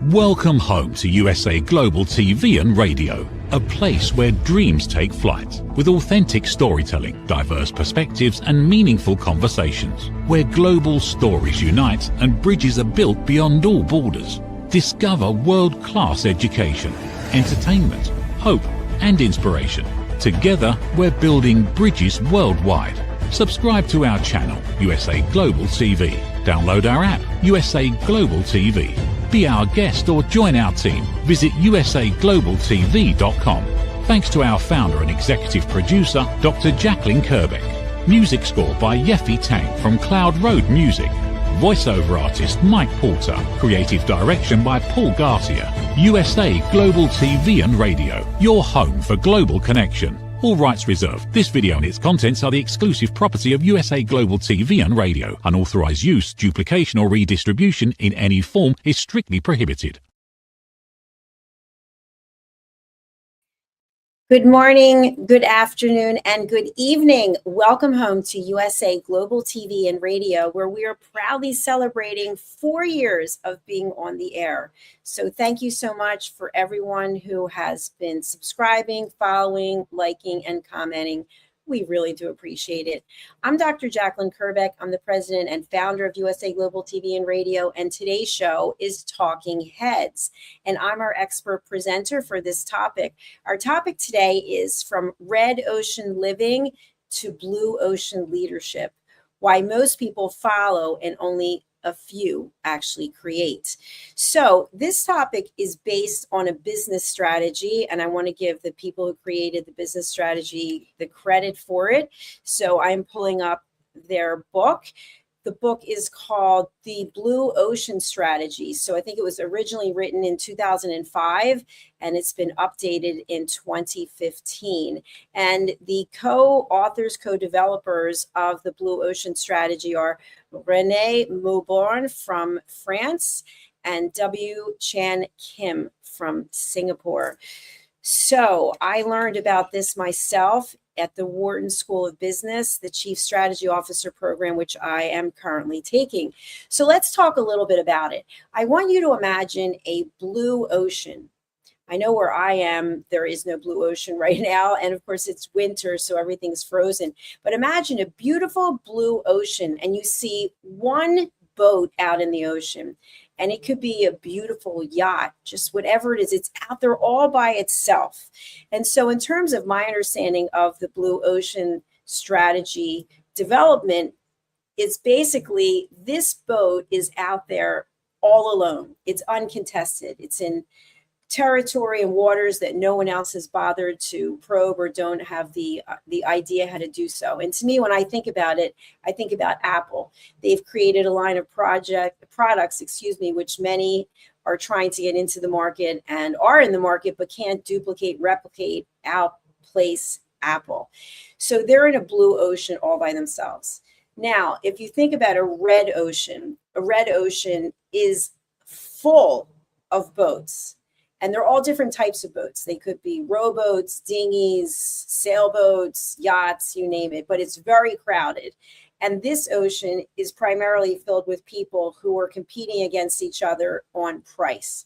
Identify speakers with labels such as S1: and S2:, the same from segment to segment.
S1: Welcome home to USA Global TV and Radio, a place where dreams take flight, with authentic storytelling, diverse perspectives and meaningful conversations, where global stories unite and bridges are built beyond all borders. Discover world-class education, entertainment, hope and inspiration. Together, we're building bridges worldwide. Subscribe to our channel, USA Global TV. Download our app, USA Global TV. Be our guest or join our team. Visit usaglobaltv.com. Thanks to our founder and executive producer, Dr. Jacalyn Kerbeck. Music score by Yeffy Tang from Cloud Road Music. Voiceover artist Mike Porter. Creative direction by Paul Garcia. USA Global TV and Radio. Your home for global connection. All rights reserved. This video and its contents are the exclusive property of USA Global TV and Radio. Unauthorized use, duplication or redistribution in any form is strictly prohibited.
S2: Good morning, good afternoon, and good evening. Welcome home to USA Global TV and Radio, where we are proudly celebrating 4 years of being on the air. So thank you so much for everyone who has been subscribing, following, liking, and commenting. We really do appreciate it. I'm Dr. Jacalyn Kerbeck. I'm the president and founder of USA Global TV and Radio, and today's show is Talking Heads, and I'm our expert presenter for this topic. Our topic today is From Red Ocean Living to Blue Ocean Leadership: Why Most People Follow and Only a few actually create. So this topic is based on a business strategy, and I want to give the people who created the business strategy the credit for it. So I'm pulling up their book. The book is called The Blue Ocean Strategy. So I think it was originally written in 2005, and it's been updated in 2015. And the co-authors, co-developers of the Blue Ocean Strategy are Renee Mauborgne from France and W. Chan Kim from Singapore. So I learned about this myself at the Wharton School of Business, the Chief Strategy Officer program, which I am currently taking. So let's talk a little bit about it. I want you to imagine a blue ocean. I know where I am, there is no blue ocean right now. And of course it's winter, so everything's frozen. But imagine a beautiful blue ocean and you see one boat out in the ocean. And it could be a beautiful yacht, just whatever it is, it's out there all by itself. And so in terms of my understanding of the Blue Ocean Strategy development, it's basically this boat is out there all alone. It's uncontested. It's in territory and waters that no one else has bothered to probe or don't have the idea how to do so. And to me, when I think about it, I think about Apple. They've created a line of products, which many are trying to get into the market and are in the market, but can't duplicate, replicate, outplace Apple. So they're in a blue ocean all by themselves. Now, if you think about a red ocean is full of boats. And they're all different types of boats. They could be rowboats, dinghies, sailboats, yachts, you name it, but it's very crowded. And this ocean is primarily filled with people who are competing against each other on price.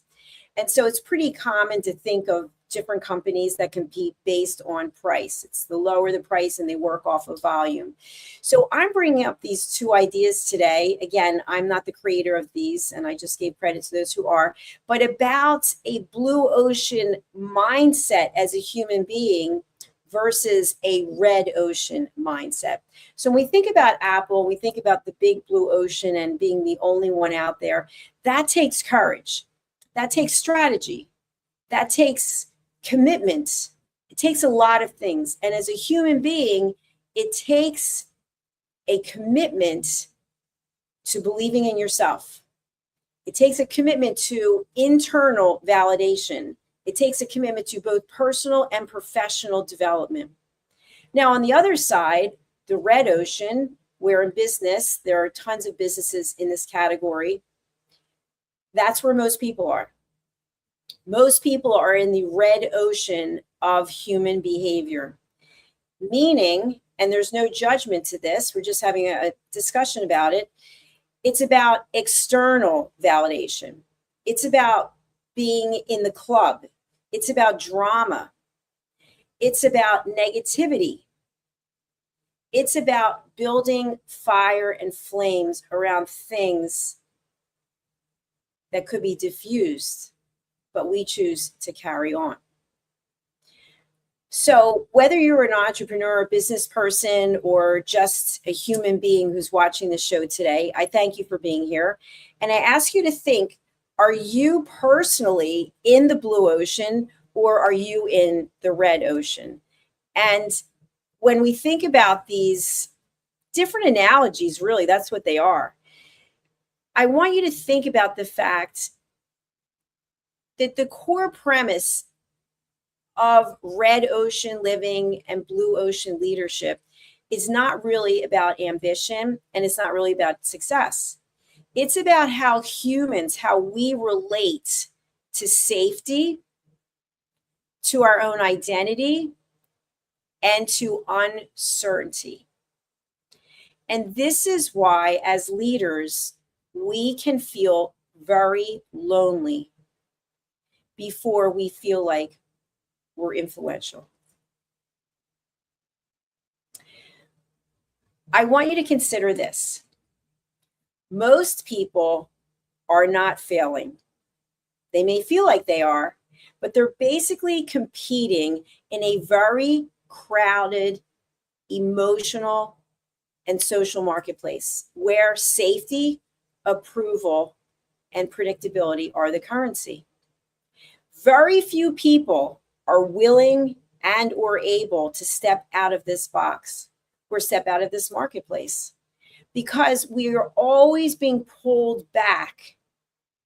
S2: And so it's pretty common to think of different companies that compete based on price. It's the lower the price and they work off of volume. So I'm bringing up these two ideas today. Again, I'm not the creator of these, and I just gave credit to those who are, but about a blue ocean mindset as a human being versus a red ocean mindset. So when we think about Apple, we think about the big blue ocean and being the only one out there. That takes courage. That takes strategy. That takes commitment. It takes a lot of things. And as a human being, it takes a commitment to believing in yourself. It takes a commitment to internal validation. It takes a commitment to both personal and professional development. Now, on the other side, the red ocean, where in business, there are tons of businesses in this category. That's where most people are. Most people are in the red ocean of human behavior, meaning, and there's no judgment to this, we're just having a discussion about it. It's about external validation. It's about being in the club. It's about drama. It's about negativity. It's about building fire and flames around things that could be diffused, but we choose to carry on. So whether you're an entrepreneur, a business person, or just a human being who's watching the show today, I thank you for being here. And I ask you to think, are you personally in the blue ocean or are you in the red ocean? And when we think about these different analogies, really, that's what they are. I want you to think about the fact that the core premise of red ocean living and blue ocean leadership is not really about ambition, and it's not really about success. It's about how humans, how we relate to safety, to our own identity, and to uncertainty. And this is why, as leaders, we can feel very lonely before we feel like we're influential. I want you to consider this. Most people are not failing. They may feel like they are, but they're basically competing in a very crowded, emotional, and social marketplace where safety, approval, and predictability are the currency. Very few people are willing and or able to step out of this box or step out of this marketplace because we are always being pulled back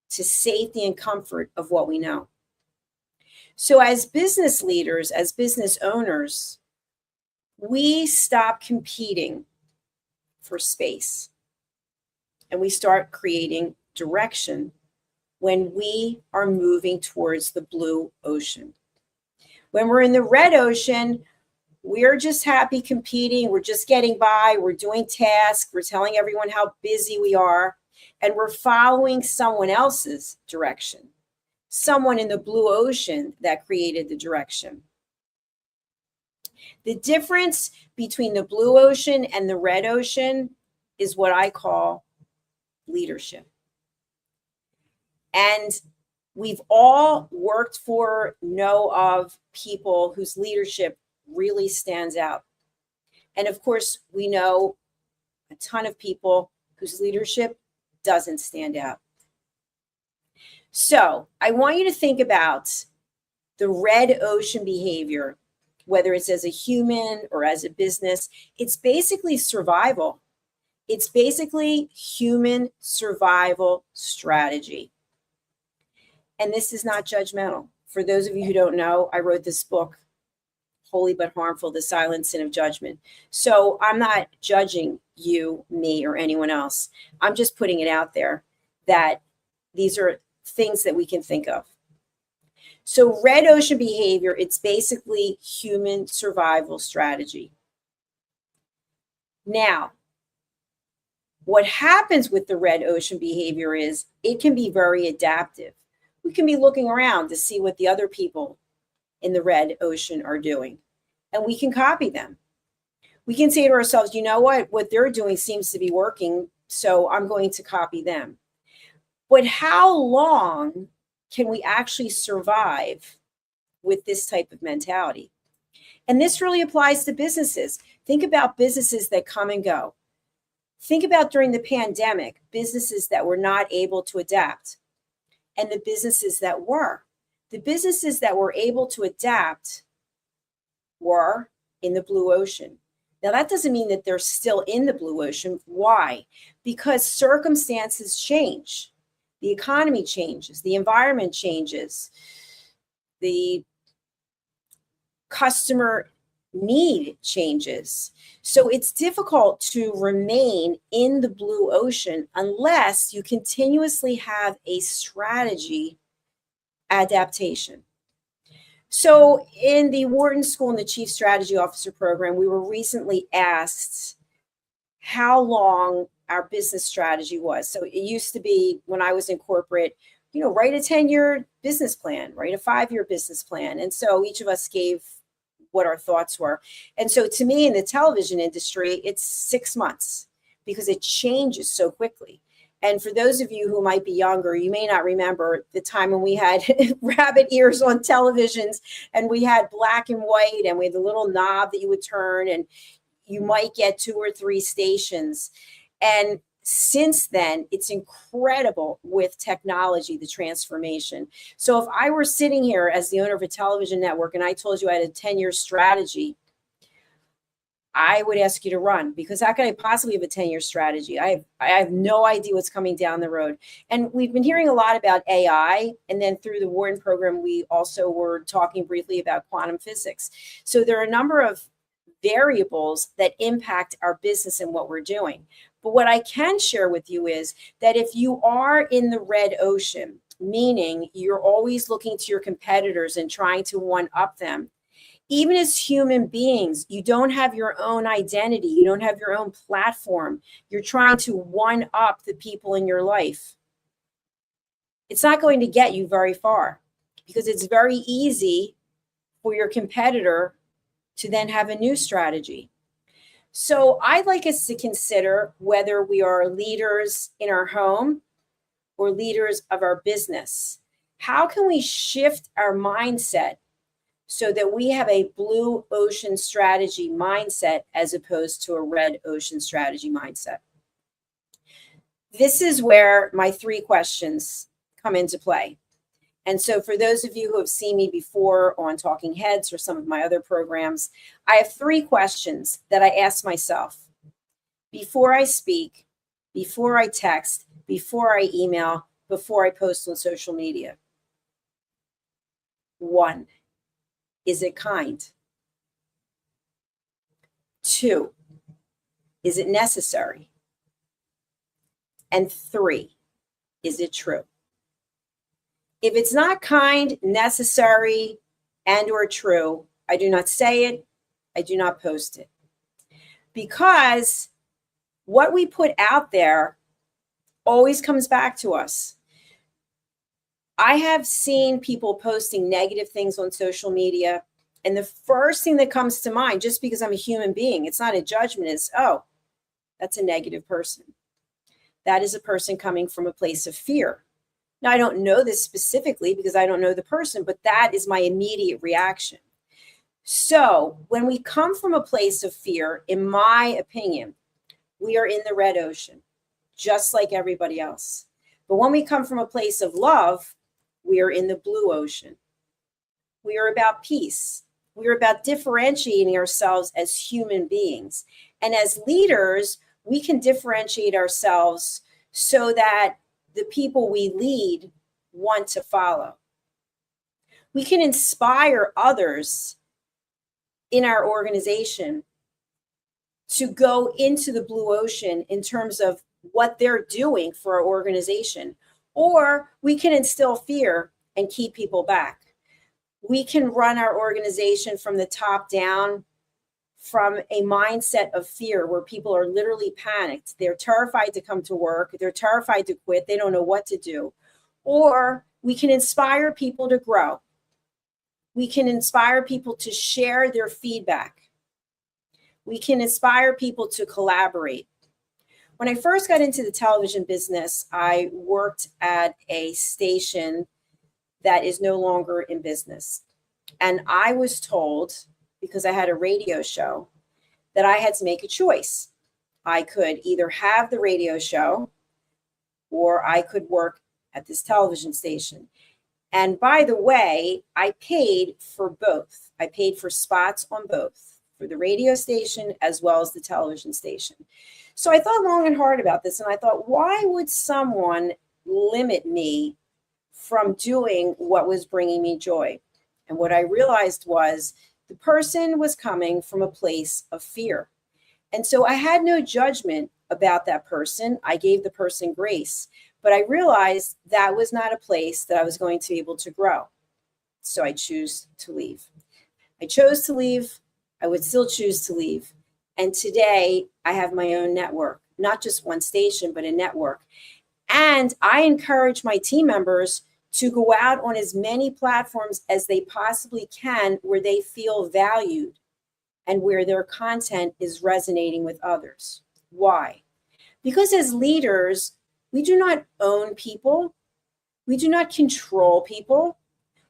S2: to safety and comfort of what we know. So as business leaders, as business owners, we stop competing for space and we start creating direction when we are moving towards the blue ocean. When we're in the red ocean, we're just happy competing. We're just getting by. We're doing tasks. We're telling everyone how busy we are. And we're following someone else's direction. Someone in the blue ocean that created the direction. The difference between the blue ocean and the red ocean is what I call leadership. And we've all worked for, know of people whose leadership really stands out. And of course, we know a ton of people whose leadership doesn't stand out. So I want you to think about the red ocean behavior, whether it's as a human or as a business. It's basically survival. It's basically human survival strategy. And this is not judgmental. For those of you who don't know, I wrote this book, Holy But Harmful, The Silent Sin of Judgment. So I'm not judging you, me, or anyone else. I'm just putting it out there that these are things that we can think of. So red ocean behavior, it's basically human survival strategy. Now, what happens with the red ocean behavior is it can be very adaptive. We can be looking around to see what the other people in the red ocean are doing, and we can copy them. We can say to ourselves, you know what they're doing seems to be working, so I'm going to copy them. But how long can we actually survive with this type of mentality? And this really applies to businesses. Think about businesses that come and go. Think about during the pandemic, businesses that were not able to adapt and the businesses that were. The businesses that were able to adapt were in the blue ocean. Now, that doesn't mean that they're still in the blue ocean. Why? Because circumstances change. The economy changes. The environment changes. The customer need changes. So it's difficult to remain in the blue ocean unless you continuously have a strategy adaptation. So in the Wharton School and the Chief Strategy Officer program, we were recently asked how long our business strategy was. So it used to be when I was in corporate, write a 10-year business plan, right? A 5-year business plan. And so each of us gave what our thoughts were. And so to me, in the television industry, it's 6 months because it changes so quickly. And for those of you who might be younger, you may not remember the time when we had rabbit ears on televisions and we had black and white and we had the little knob that you would turn and you might get 2 or 3 stations. And since then, it's incredible with technology, the transformation. So if I were sitting here as the owner of a television network and I told you I had a 10-year strategy, I would ask you to run, because how could I possibly have a 10-year strategy? I have no idea what's coming down the road. And we've been hearing a lot about AI. And then through the Warren program, we also were talking briefly about quantum physics. So there are a number of variables that impact our business and what we're doing. But what I can share with you is that if you are in the red ocean, meaning you're always looking to your competitors and trying to one-up them, even as human beings, you don't have your own identity. You don't have your own platform. You're trying to one-up the people in your life. It's not going to get you very far, because it's very easy for your competitor to then have a new strategy. So I'd like us to consider whether we are leaders in our home or leaders of our business. How can we shift our mindset so that we have a blue ocean strategy mindset as opposed to a red ocean strategy mindset? This is where my 3 questions come into play. And so for those of you who have seen me before on Talking Heads or some of my other programs, I have 3 questions that I ask myself before I speak, before I text, before I email, before I post on social media. 1, is it kind? 2, is it necessary? And 3, is it true? If it's not kind, necessary, and or true, I do not say it, I do not post it. Because what we put out there always comes back to us. I have seen people posting negative things on social media, and the first thing that comes to mind, just because I'm a human being, it's not a judgment, is, oh, that's a negative person. That is a person coming from a place of fear. Now, I don't know this specifically because I don't know the person, but that is my immediate reaction. So when we come from a place of fear, in my opinion, we are in the red ocean, just like everybody else. But when we come from a place of love, we are in the blue ocean. We are about peace. We are about differentiating ourselves as human beings. And as leaders, we can differentiate ourselves so that the people we lead want to follow. We can inspire others in our organization to go into the blue ocean in terms of what they're doing for our organization. Or we can instill fear and keep people back. We can run our organization from the top down, from a mindset of fear where people are literally panicked. They're terrified to come to work. They're terrified to quit. They don't know what to do. Or we can inspire people to grow. We can inspire people to share their feedback. We can inspire people to collaborate. When I first got into the television business, I worked at a station that is no longer in business. And I was told, because I had a radio show, that I had to make a choice. I could either have the radio show or I could work at this television station. And by the way, I paid for both. I paid for spots on both, for the radio station as well as the television station. So I thought long and hard about this, and I thought, why would someone limit me from doing what was bringing me joy? And what I realized was the person was coming from a place of fear. And so I had no judgment about that person. I gave the person grace, but I realized that was not a place that I was going to be able to grow. So I chose to leave. I chose to leave. I would still choose to leave. And today I have my own network, not just one station, but a network. And I encourage my team members to go out on as many platforms as they possibly can where they feel valued and where their content is resonating with others. Why? Because as leaders, we do not own people. We do not control people.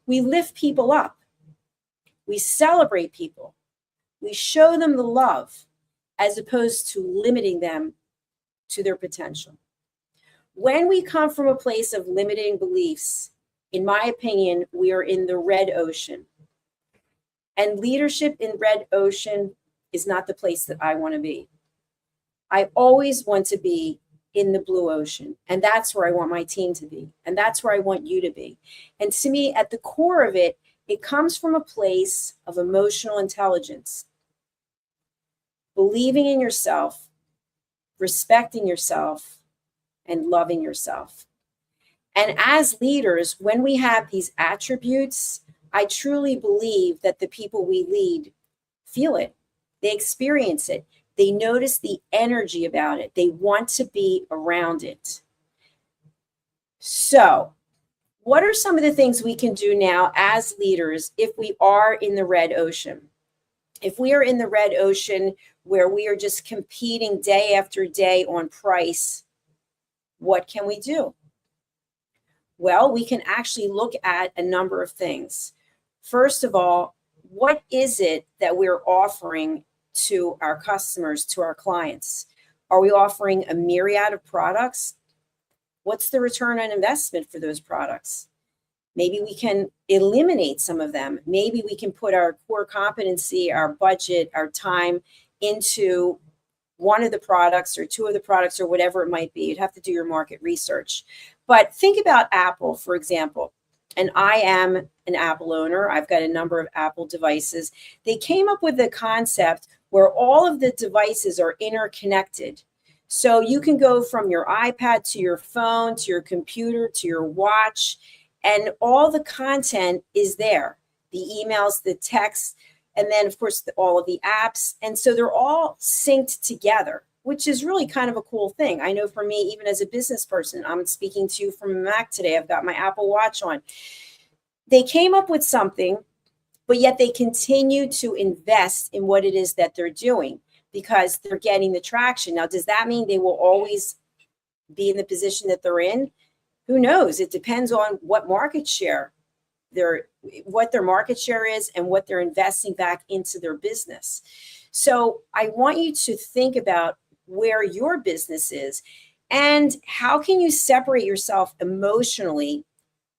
S2: We lift people up. We celebrate people. We show them the love as opposed to limiting them to their potential. When we come from a place of limiting beliefs, in my opinion, we are in the red ocean. And leadership in red ocean is not the place that I want to be. I always want to be in the blue ocean. And that's where I want my team to be. And that's where I want you to be. And to me, at the core of it, it comes from a place of emotional intelligence, believing in yourself, respecting yourself, and loving yourself. And as leaders, when we have these attributes, I truly believe that the people we lead feel it. They experience it. They notice the energy about it. They want to be around it. So, what are some of the things we can do now as leaders if we are in the red ocean? If we are in the red ocean where we are just competing day after day on price, what can we do? Well, we can actually look at a number of things. First of all, what is it that we're offering to our customers, to our clients? Are we offering a myriad of products? What's the return on investment for those products? Maybe we can eliminate some of them. Maybe we can put our core competency, our budget, our time into one of the products or two of the products or whatever it might be. You'd have to do your market research. But think about Apple, for example. And I am an Apple owner. I've got a number of Apple devices. They came up with a concept where all of the devices are interconnected. So you can go from your iPad to your phone, to your computer, to your watch, and all the content is there. The emails, the texts, and then, of course, all of the apps. And so they're all synced together, which is really kind of a cool thing. I know for me, even as a business person, I'm speaking to you from a Mac today. I've got my Apple Watch on. They came up with something, but yet they continue to invest in what it is that they're doing because they're getting the traction. Now, does that mean they will always be in the position that they're in? Who knows? It depends on what market share what their market share is and what they're investing back into their business. So I want you to think about where your business is and how can you separate yourself emotionally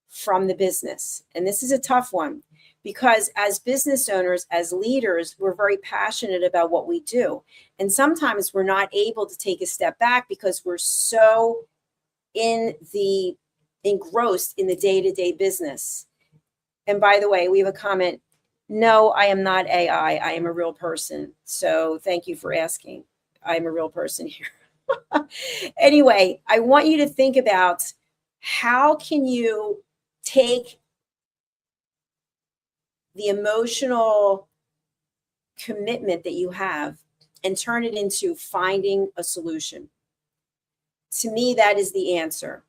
S2: from the business. And this is a tough one because as business owners, as leaders, we're very passionate about what we do. And sometimes we're not able to take a step back because we're so engrossed in the day-to-day business. And by the way, we have a comment. No, I am not AI. I am a real person. So thank you for asking. I'm a real person here. Anyway, I want you to think about how can you take the emotional commitment that you have and turn it into finding a solution. To me, that is the answer.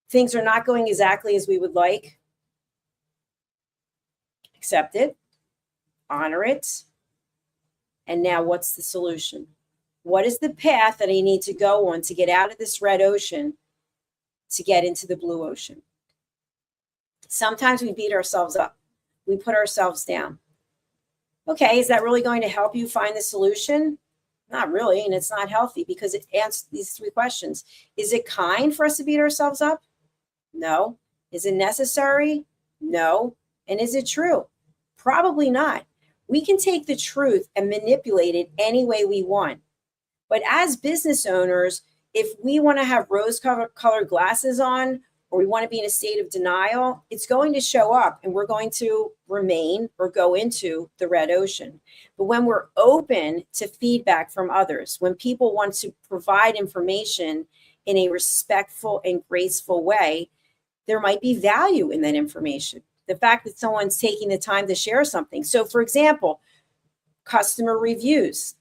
S2: Things are not going exactly as we would like. Accept it, honor it, and now what's the solution? What is the path that I need to go on to get out of this red ocean to get into the blue ocean? Sometimes we beat ourselves up. We put ourselves down. Okay, is that really going to help you find the solution? Not really, and it's not healthy because it answers these three questions. Is it kind for us to beat ourselves up? No. Is it necessary? No. And is it true? Probably not. We can take the truth and manipulate it any way we want. But as business owners, if we want to have rose-colored glasses on, or we want to be in a state of denial, it's going to show up and we're going to remain or go into the red ocean. But when we're open to feedback from others, when people want to provide information in a respectful and graceful way, there might be value in that information. The fact that someone's taking the time to share something. So for example, customer reviews,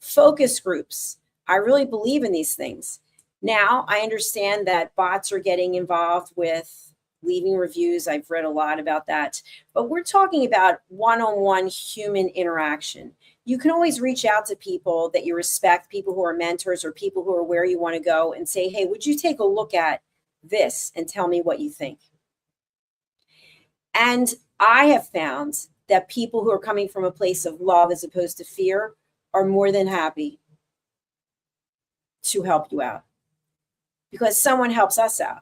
S2: focus groups. I really believe in these things. Now I understand that bots are getting involved with leaving reviews. I've read a lot about that. But we're talking about one-on-one human interaction. You can always reach out to people that you respect, people who are mentors or people who are where you want to go, and say, hey, would you take a look at this and tell me what you think? And I have found that people who are coming from a place of love as opposed to fear are more than happy to help you out, because someone helps us out.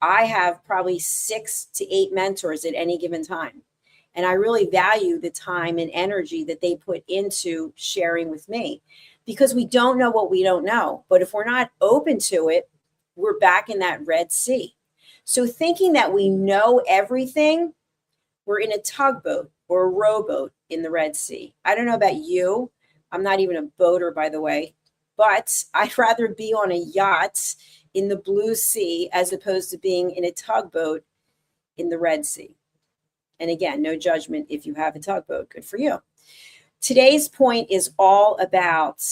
S2: I have probably 6 to 8 mentors at any given time. And I really value the time and energy that they put into sharing with me, because we don't know what we don't know. But if we're not open to it, we're back in that Red Sea. So thinking that we know everything, we're in a tugboat or a rowboat in the Red Sea. I don't know about you. I'm not even a boater, by the way, but I'd rather be on a yacht in the blue sea as opposed to being in a tugboat in the Red Sea. And again, no judgment if you have a tugboat, good for you. Today's point is all about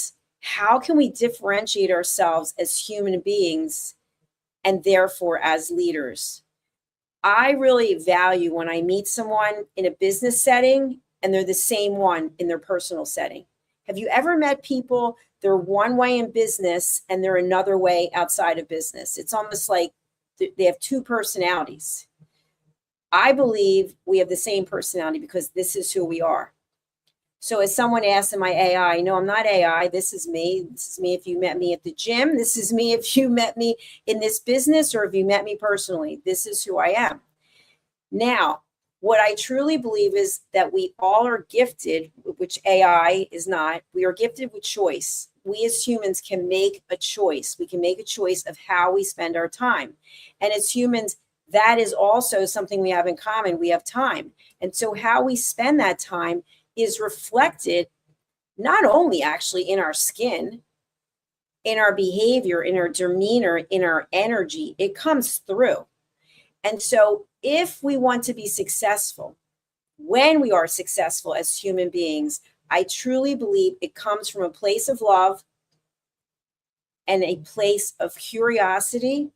S2: how can we differentiate ourselves as human beings and therefore as leaders. I really value when I meet someone in a business setting and they're the same one in their personal setting. Have you ever met people, they're one way in business and they're another way outside of business? It's almost like they have 2 personalities. I believe we have the same personality because this is who we are. So as someone asked in my AI, no, I'm not AI. This is me. This is me if you met me at the gym. This is me if you met me in this business or if you met me personally. This is who I am. Now, what I truly believe is that we all are gifted, which AI is not. We are gifted with choice. We as humans can make a choice. We can make a choice of how we spend our time. And as humans, that is also something we have in common. We have time. And so how we spend that time is reflected not only actually in our skin, in our behavior, in our demeanor, in our energy. It comes through. And so if we want to be successful, when we are successful as human beings, I truly believe it comes from a place of love and a place of curiosity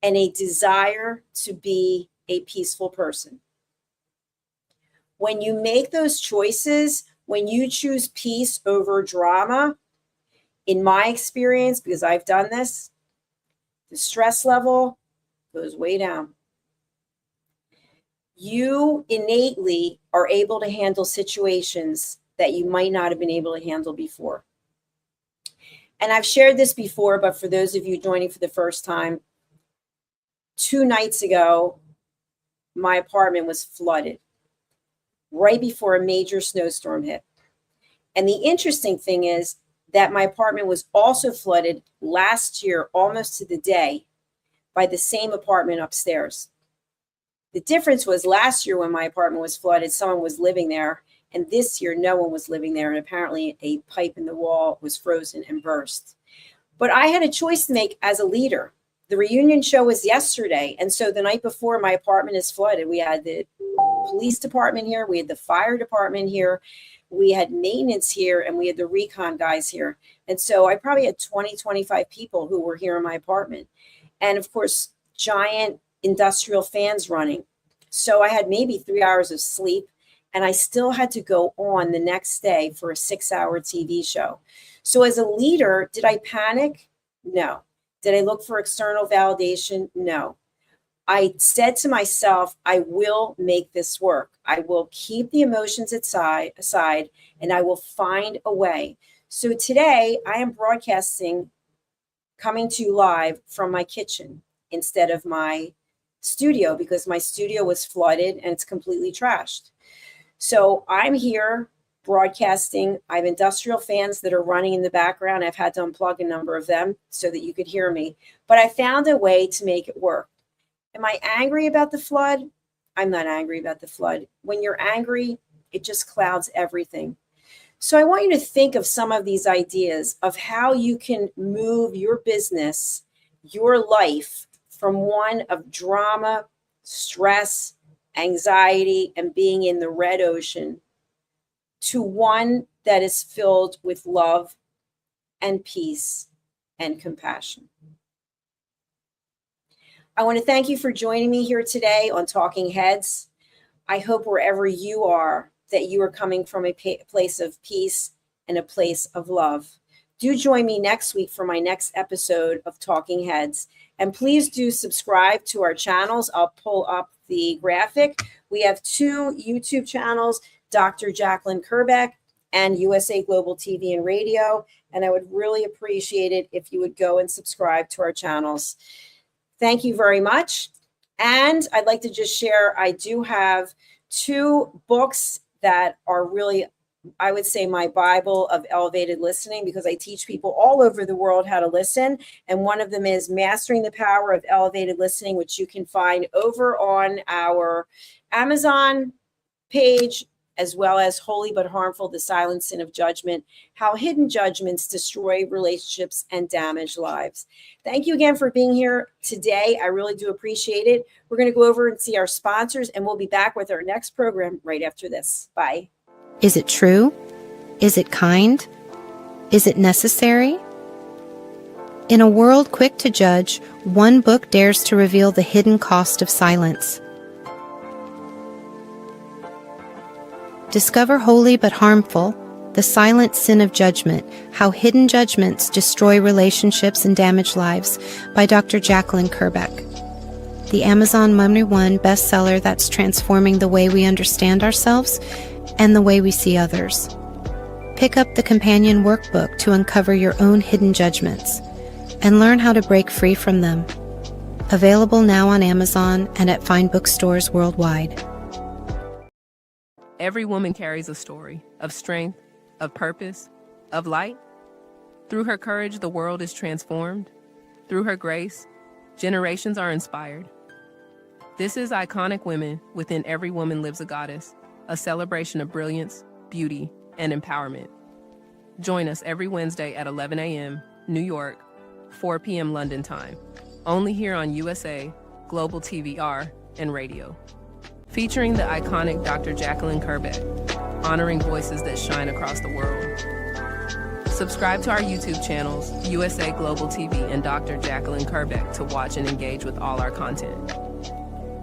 S2: and a desire to be a peaceful person. When you make those choices, when you choose peace over drama, in my experience, because I've done this, the stress level goes way down. You innately are able to handle situations that you might not have been able to handle before. And I've shared this before, but for those of you joining for the first time, 2 nights ago, my apartment was flooded right before a major snowstorm hit. And the interesting thing is that my apartment was also flooded last year, almost to the day, by the same apartment upstairs. The difference was last year when my apartment was flooded, someone was living there, and this year no one was living there, and apparently a pipe in the wall was frozen and burst. But I had a choice to make as a leader. The reunion show was yesterday, and so the night before my apartment is flooded, we had the police department here, we had the fire department here, we had maintenance here, and we had the recon guys here. And so I probably had 20, 25 people who were here in my apartment. And of course, giant industrial fans running. So I had maybe 3 hours of sleep, and I still had to go on the next day for a 6-hour TV show. So as a leader, did I panic? No. Did I look for external validation? No. I said to myself, I will make this work. I will keep the emotions aside, and I will find a way. So today I am broadcasting, coming to you live from my kitchen instead of my studio, because my studio was flooded and it's completely trashed. So I'm here broadcasting. I have industrial fans that are running in the background. I've had to unplug a number of them so that you could hear me, but I found a way to make it work. Am I angry about the flood? I'm not angry about the flood. When you're angry, it just clouds everything. So I want you to think of some of these ideas of how you can move your business, your life, from one of drama, stress, anxiety, and being in the red ocean to one that is filled with love and peace and compassion. I want to thank you for joining me here today on Talking Heads. I hope wherever you are, that you are coming from a place of peace and a place of love. Do join me next week for my next episode of Talking Heads. And please do subscribe to our channels. I'll pull up the graphic. We have 2 YouTube channels, Dr. Jacalyn Kerbeck and USA Global TV and Radio. And I would really appreciate it if you would go and subscribe to our channels. Thank you very much. And I'd like to just share, I do have 2 books that are really, I would say, my Bible of elevated listening, because I teach people all over the world how to listen. And one of them is Mastering the Power of Elevated Listening, which you can find over on our Amazon page, as well as Holy But Harmful, The Silent Sin of Judgment, How Hidden Judgments Destroy Relationships and Damage Lives. Thank you again for being here today. I really do appreciate it. We're going to go over and see our sponsors, and we'll be back with our next program right after this. Bye.
S3: Is it true? Is it kind? Is it necessary? In a world quick to judge, one book dares to reveal the hidden cost of silence. Discover Holy But Harmful, The Silent Sin of Judgment, How Hidden Judgments Destroy Relationships and Damage Lives by Dr. Jacalyn Kerbeck. The Amazon #1 bestseller that's transforming the way we understand ourselves and the way we see others. Pick up the companion workbook to uncover your own hidden judgments and learn how to break free from them. Available now on Amazon and at fine bookstores worldwide.
S4: Every woman carries a story of strength, of purpose, of light. Through her courage, the world is transformed. Through her grace, generations are inspired. This is Iconic Women. Within every woman lives a goddess, a celebration of brilliance, beauty, and empowerment. Join us every Wednesday at 11 a.m. New York, 4 p.m. London time, only here on USA, Global TVR, and Radio. Featuring the iconic Dr. Jacalyn Kerbeck, honoring voices that shine across the world. Subscribe to our YouTube channels, USA Global TV and Dr. Jacalyn Kerbeck, to watch and engage with all our content.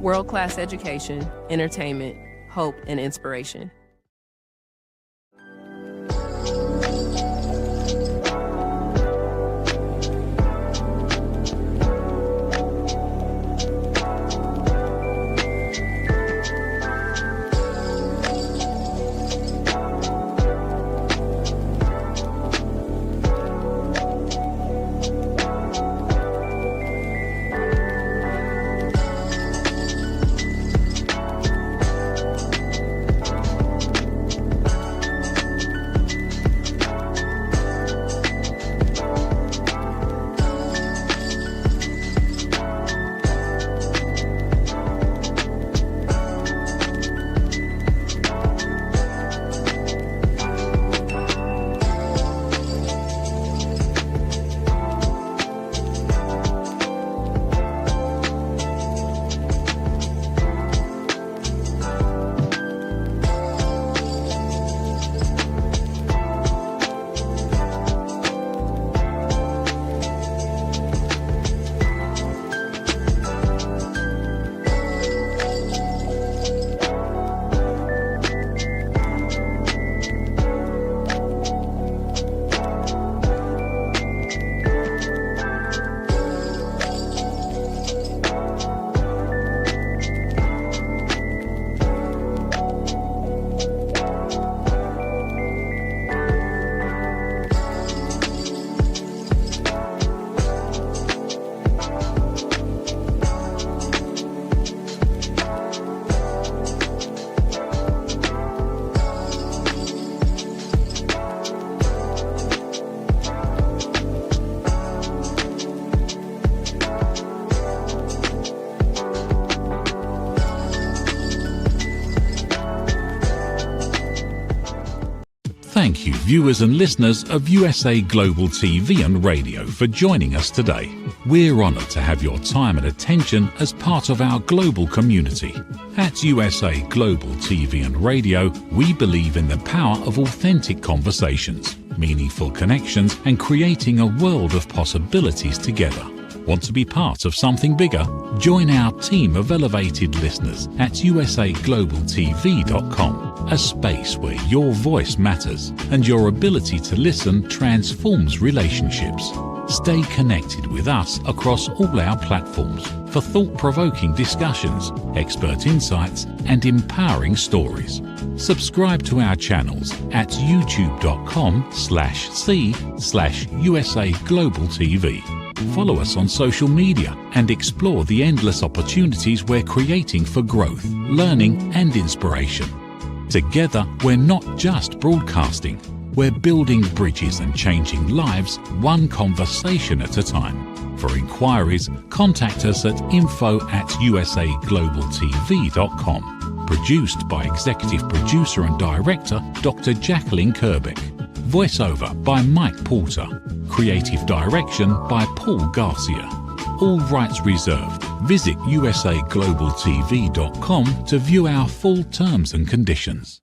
S4: World-class education, entertainment, hope, and inspiration.
S1: Thank you, viewers and listeners of USA Global TV and Radio, for joining us today. We're honoured to have your time and attention as part of our global community. At USA Global TV and Radio, we believe in the power of authentic conversations, meaningful connections, and creating a world of possibilities together. Want to be part of something bigger? Join our team of elevated listeners at usaglobaltv.com, a space where your voice matters and your ability to listen transforms relationships. Stay connected with us across all our platforms for thought-provoking discussions, expert insights, and empowering stories. Subscribe to our channels at youtube.com/c/USA Global TV. Follow us on social media and explore the endless opportunities we're creating for growth, learning, and inspiration. Together, we're not just broadcasting, we're building bridges and changing lives one conversation at a time. For inquiries, contact us at info@usaglobaltv.com. Produced by Executive Producer and Director Dr. Jacalyn Kerbeck. Voiceover by Mike Porter. Creative direction by Paul Garcia. All rights reserved. Visit usaglobaltv.com to view our full terms and conditions.